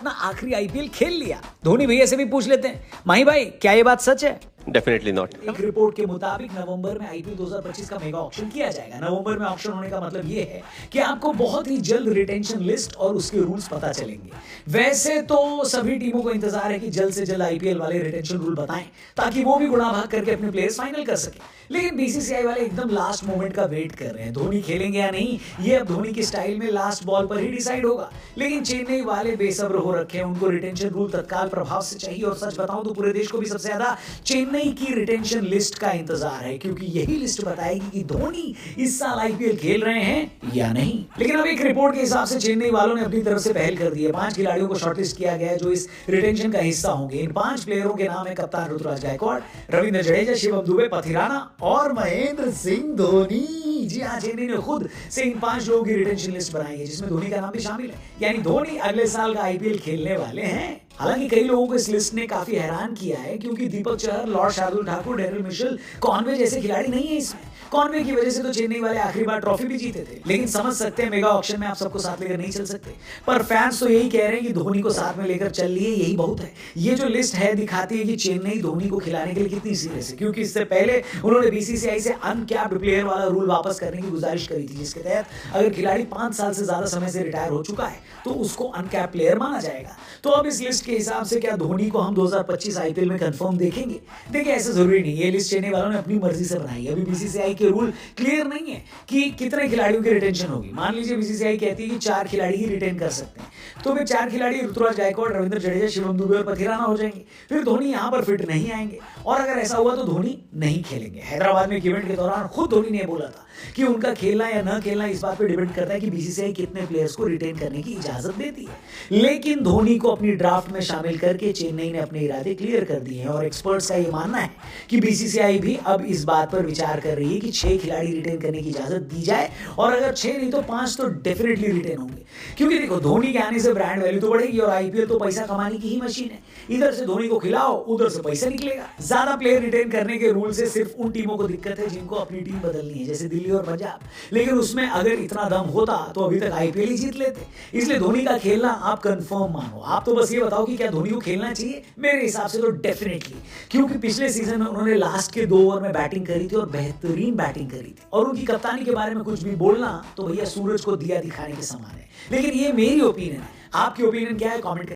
अपना आखिरी आईपीएल खेल लिया। धोनी भैया से भी पूछ लेते हैं, माही भाई क्या ये बात सच है? Definitely not. एक रिपोर्ट के मुताबिक नवंबर में आईपीएल 2025 का मेगा ऑक्शन किया जाएगा। नवंबर में ऑक्शन होने का मतलब ये है कि आपको बहुत ही जल्द रिटेंशन लिस्ट और उसके रूल्स पता चलेंगे। वैसे तो सभी टीमों को इंतजार है कि जल्द से जल्द आईपीएल वाले रिटेंशन रूल बताएं ताकि वो भी गुणा भाग करके अपने प्लेयर्स फाइनल कर सके। लेकिन बीसीसीआई वाले एकदम लास्ट मोमेंट का वेट कर रहे हैं। धोनी खेलेंगे या नहीं ये अब धोनी के स्टाइल में लास्ट बॉल पर ही डिसाइड होगा। लेकिन चेन्नई वाले बेसब्र हो रखे हैं, उनको रिटेंशन रूल तत्काल प्रभाव से चाहिए। और सच बताऊं तो पूरे देश को भी सबसे ज्यादा चेन्नई की रिटेंशन लिस्ट का इंतजार है, क्योंकि यही लिस्ट बताएगी कि धोनी इस साल आईपीएल खेल रहे हैं या नहीं। लेकिन अब एक रिपोर्ट के हिसाब से चेन्नई वालों ने अपनी तरफ से पहल कर दी है। 5 खिलाड़ियों को शॉर्टलिस्ट किया गया है जो इस रिटेंशन का हिस्सा होंगे। इन 5 प्लेयरों के नाम है कप्तान ऋतुराज गायकवाड़, रविंद्र जडेजा, शिवम दुबे, पथिराना और महेंद्र सिंह धोनी। जी हाँ, चेन्नई ने खुद से इन 5 लोगों की रिटेंशन लिस्ट बनाई है जिसमें धोनी का नाम भी शामिल है। यानी धोनी अगले साल का आईपीएल खेलने वाले हैं। हालांकि कई लोगों को इस लिस्ट ने काफी हैरान किया है, क्योंकि Deepak Chahar, lord Shardul Thakur, Daryl Mitchell, Conway जैसे खिलाड़ी नहीं है इसमें। कॉनवे की वजह से तो चेन्नई वाले आखिरी बार ट्रॉफी भी जीते थे। लेकिन समझ सकते हैं मेगा ऑक्शन में आप सबको साथ लेकर नहीं चल सकते, पर फैंस तो यही कह रहे हैं कि धोनी को साथ में लेकर चल लिए, यही बहुत है। ये जो लिस्ट है दिखाती है कि चेन्नई धोनी को खिलाने के लिए कितनी सीरियस है, क्योंकि इससे पहले उन्होंने बीसीसीआई से अनकैप्ड प्लेयर वाला रूल वापस करने की गुजारिश करी थी, जिसके तहत अगर खिलाड़ी 5 साल से ज्यादा समय से रिटायर हो चुका है तो उसको अनकैप्ड प्लेयर माना जाएगा। तो अब इस लिस्ट के हिसाब से क्या धोनी को हम 2025 आईपीएल में कंफर्म देखेंगे? देखिए, ऐसा जरूरी नहीं, ये लिस्ट चेन्नई वालों ने अपनी मर्जी से बनाई है। अभी बीसीसीआई के रूल क्लियर नहीं है कि कितने खिलाड़ियों की रिटेंशन होगी। मान लीजिए बीसीसीआई कहती है कि 4 खिलाड़ी ही रिटेन कर सकते हैं, तो फिर 4 खिलाड़ी ऋतुराज गायकवाड़, रविंद्र जडेजा, शिवम दुबे और पथिराना हो जाएंगे। फिर धोनी यहाँ पर फिट नहीं आएंगे, और अगर ऐसा हुआ तो धोनी नहीं खेलेंगे। हैदराबाद में एक इवेंट के दौरान खुद धोनी ने बोला था कि उनका खेलना या न खेलना इस बात पर डिपेंड करता है कि बीसीसीआई कितने प्लेयर्स को रिटेन करने की इजाजत देती है। लेकिन धोनी को अपनी ड्राफ्ट में शामिल करके चेन्नई ने अपने इरादे क्लियर कर दिए हैं, और एक्सपर्ट्स का ये मानना है कि बीसीसीआई भी अब इस बात पर विचार कर रही है कि 6 खिलाड़ी रिटेन करने की इजाजत दी जाए, और अगर 6 नहीं तो 5 तो डेफिनेटली रिटेन होंगे। क्योंकि देखो, धोनी के आने से ब्रांड वैल्यू तो बढ़ेगी, और आईपीएल तो पैसा कमाने की ही मशीन है। इधर से धोनी को खिलाओ, उधर से पैसा निकलेगा। ज्यादा प्लेयर रिटेन करने के रूल से सिर्फ उन टीमों को दिक्कत है जिनको अपनी टीम बदलनी है, जैसे दिल्ली और पंजाब। लेकिन उसमें अगर इतना दम होता तो अभी तक आईपीएल ही जीत लेते। इसलिए धोनी का खेलना आप कंफर्म मानो। आप तो बस ये बताओ कि क्या धोनी को खेलना चाहिए? मेरे हिसाब से तो डेफिनेटली, क्योंकि पिछले सीजन में उन्होंने लास्ट के 2 ओवर में बैटिंग करी थी और बेहतरीन बैटिंग करी थी। और उनकी कप्तानी के बारे में कुछ भी बोलना तो भैया सूरज को दिया दिखाने के समान है। लेकिन ये मेरी ओपिनियन है, आपकी ओपिनियन क्या है? कमेंट